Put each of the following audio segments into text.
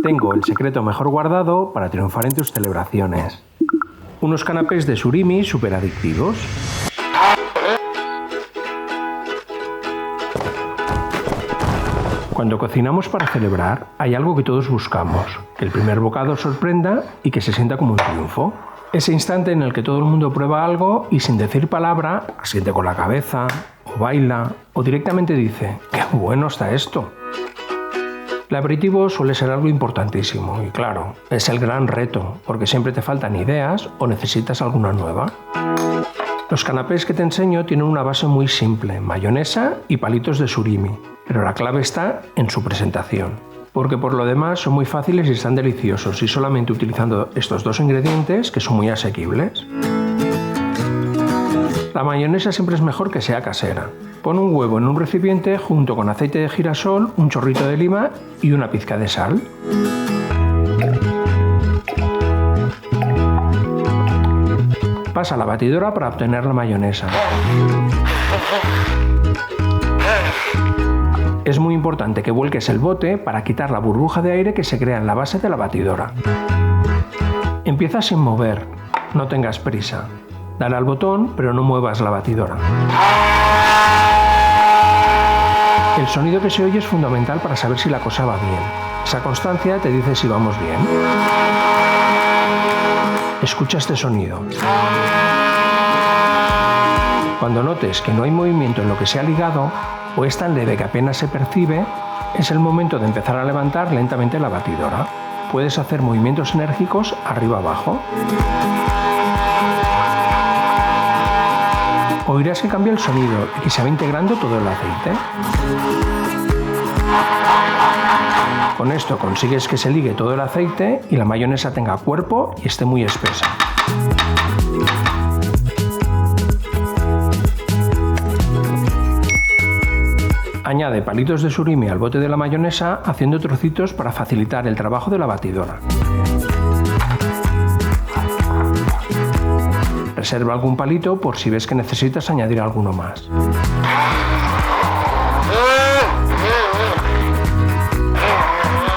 Tengo el secreto mejor guardado para triunfar en tus celebraciones. Unos canapés de surimi súper adictivos. Cuando cocinamos para celebrar, hay algo que todos buscamos, que el primer bocado sorprenda y que se sienta como un triunfo. Ese instante en el que todo el mundo prueba algo y sin decir palabra, asiente con la cabeza, o baila, o directamente dice, ¡qué bueno está esto! El aperitivo suele ser algo importantísimo y claro, es el gran reto, porque siempre te faltan ideas o necesitas alguna nueva. Los canapés que te enseño tienen una base muy simple, mayonesa y palitos de surimi, pero la clave está en su presentación, porque por lo demás son muy fáciles y están deliciosos y solamente utilizando estos dos ingredientes que son muy asequibles. La mayonesa siempre es mejor que sea casera. Pon un huevo en un recipiente junto con aceite de girasol, un chorrito de lima y una pizca de sal. Pasa a la batidora para obtener la mayonesa. Es muy importante que vuelques el bote para quitar la burbuja de aire que se crea en la base de la batidora. Empieza sin mover, no tengas prisa. Dale al botón, pero no muevas la batidora. El sonido que se oye es fundamental para saber si la cosa va bien. Esa constancia te dice si vamos bien. Escucha este sonido. Cuando notes que no hay movimiento en lo que se ha ligado, o es tan leve que apenas se percibe, es el momento de empezar a levantar lentamente la batidora. Puedes hacer movimientos enérgicos arriba-abajo. Oirás que cambia el sonido y que se va integrando todo el aceite. Con esto consigues que se ligue todo el aceite y la mayonesa tenga cuerpo y esté muy espesa. Añade palitos de surimi al bote de la mayonesa haciendo trocitos para facilitar el trabajo de la batidora. Reserva algún palito por si ves que necesitas añadir alguno más.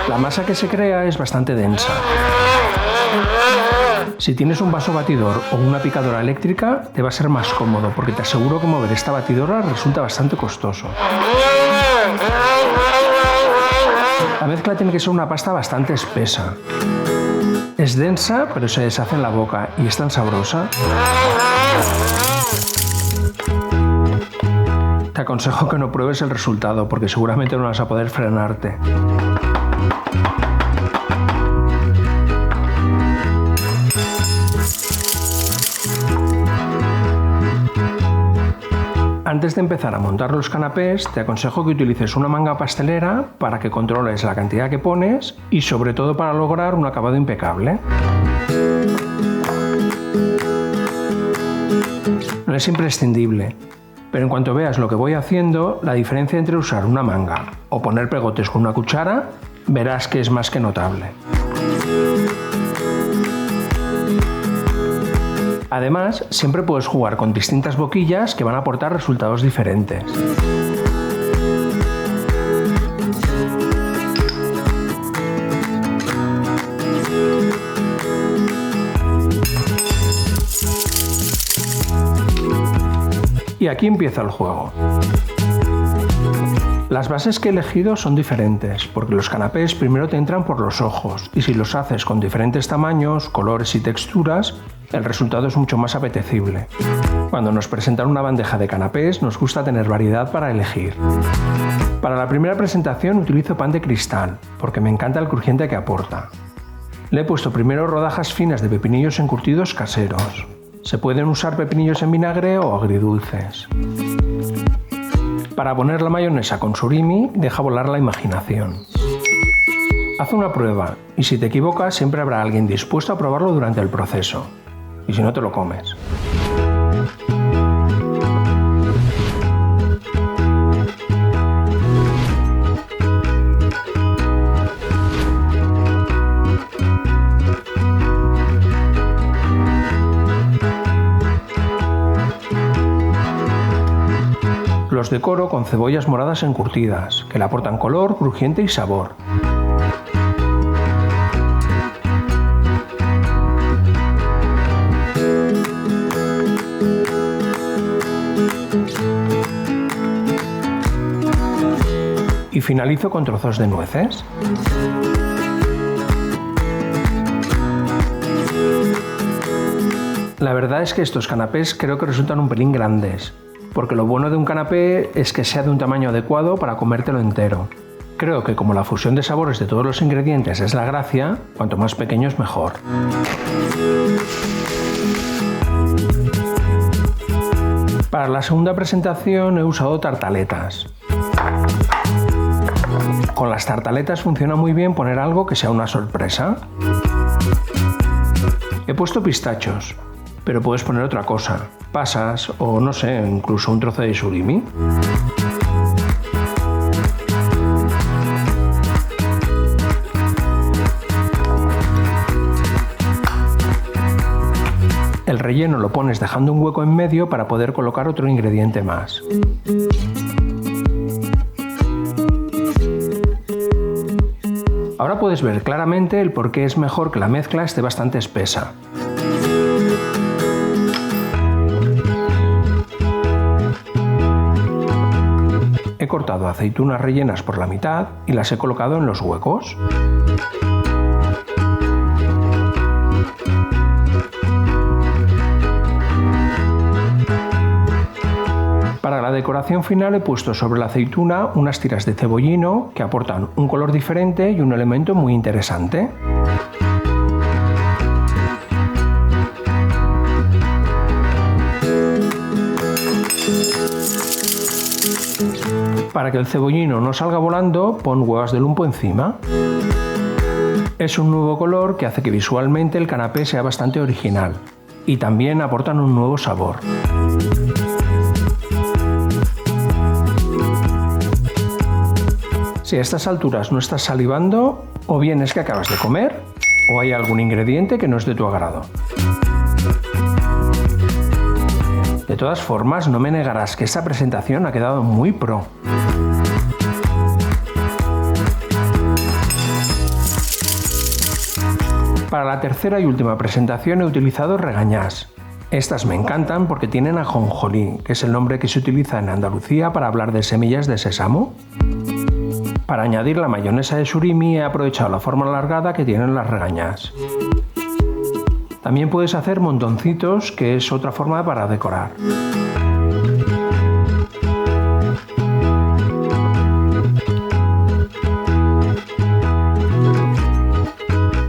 La masa que se crea es bastante densa. Si tienes un vaso batidor o una picadora eléctrica, te va a ser más cómodo porque te aseguro que mover esta batidora resulta bastante costoso. La mezcla tiene que ser una pasta bastante espesa. Es densa, pero se deshace en la boca y es tan sabrosa. Te aconsejo que no pruebes el resultado porque seguramente no vas a poder frenarte. Antes de empezar a montar los canapés, te aconsejo que utilices una manga pastelera para que controles la cantidad que pones y sobre todo para lograr un acabado impecable. No es imprescindible, pero en cuanto veas lo que voy haciendo, la diferencia entre usar una manga o poner pegotes con una cuchara, verás que es más que notable. Además, siempre puedes jugar con distintas boquillas que van a aportar resultados diferentes. Y aquí empieza el juego. Las bases que he elegido son diferentes, porque los canapés primero te entran por los ojos, y si los haces con diferentes tamaños, colores y texturas, el resultado es mucho más apetecible. Cuando nos presentan una bandeja de canapés, nos gusta tener variedad para elegir. Para la primera presentación utilizo pan de cristal, porque me encanta el crujiente que aporta. Le he puesto primero rodajas finas de pepinillos encurtidos caseros. Se pueden usar pepinillos en vinagre o agridulces. Para poner la mayonesa con surimi, deja volar la imaginación. Haz una prueba y si te equivocas siempre habrá alguien dispuesto a probarlo durante el proceso. Y si no, te lo comes. Los decoro con cebollas moradas encurtidas, que le aportan color, crujiente y sabor. finalizo con trozos de nueces. La verdad es que estos canapés creo que resultan un pelín grandes, porque lo bueno de un canapé es que sea de un tamaño adecuado para comértelo entero. Creo que como la fusión de sabores de todos los ingredientes es la gracia, cuanto más pequeños mejor. Para la segunda presentación he usado tartaletas. Con las tartaletas funciona muy bien poner algo que sea una sorpresa. He puesto pistachos, pero puedes poner otra cosa, pasas o no sé, incluso un trozo de surimi. El relleno lo pones dejando un hueco en medio para poder colocar otro ingrediente más. Ahora puedes ver claramente el por qué es mejor que la mezcla esté bastante espesa. He cortado aceitunas rellenas por la mitad y las he colocado en los huecos. Para la decoración final he puesto sobre la aceituna unas tiras de cebollino que aportan un color diferente y un elemento muy interesante. Para que el cebollino no salga volando, pon huevas de lumpo encima. Es un nuevo color que hace que visualmente el canapé sea bastante original y también aportan un nuevo sabor. Si a estas alturas no estás salivando, o bien es que acabas de comer, o hay algún ingrediente que no es de tu agrado. De todas formas, no me negarás que esta presentación ha quedado muy pro. Para la tercera y última presentación he utilizado regañás. Estas me encantan porque tienen ajonjolí, que es el nombre que se utiliza en Andalucía para hablar de semillas de sésamo. Para añadir la mayonesa de surimi he aprovechado la forma alargada que tienen las regañás. También puedes hacer montoncitos, que es otra forma para decorar.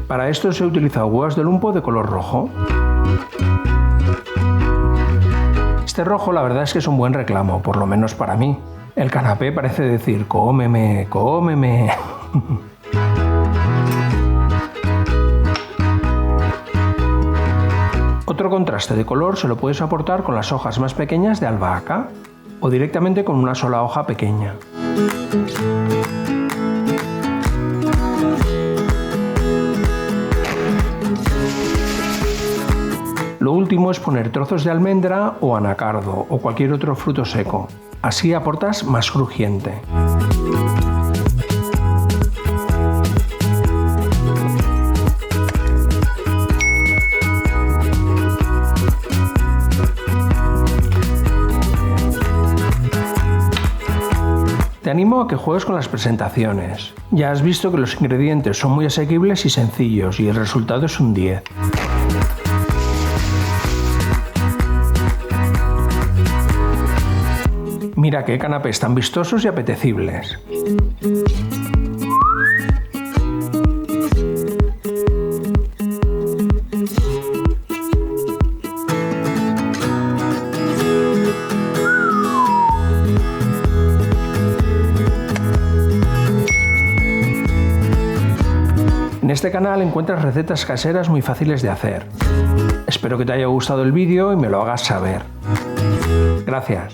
Para estos he utilizado huevas de lumpo de color rojo. Este rojo la verdad es que es un buen reclamo, por lo menos para mí. El canapé parece decir cómeme, cómeme. Otro contraste de color se lo puedes aportar con las hojas más pequeñas de albahaca o directamente con una sola hoja pequeña. Lo último es poner trozos de almendra o anacardo o cualquier otro fruto seco. Así aportas más crujiente. Te animo a que juegues con las presentaciones. Ya has visto que los ingredientes son muy asequibles y sencillos y el resultado es un 10. Mira qué canapés tan vistosos y apetecibles. En este canal encuentras recetas caseras muy fáciles de hacer. Espero que te haya gustado el vídeo y me lo hagas saber. Gracias.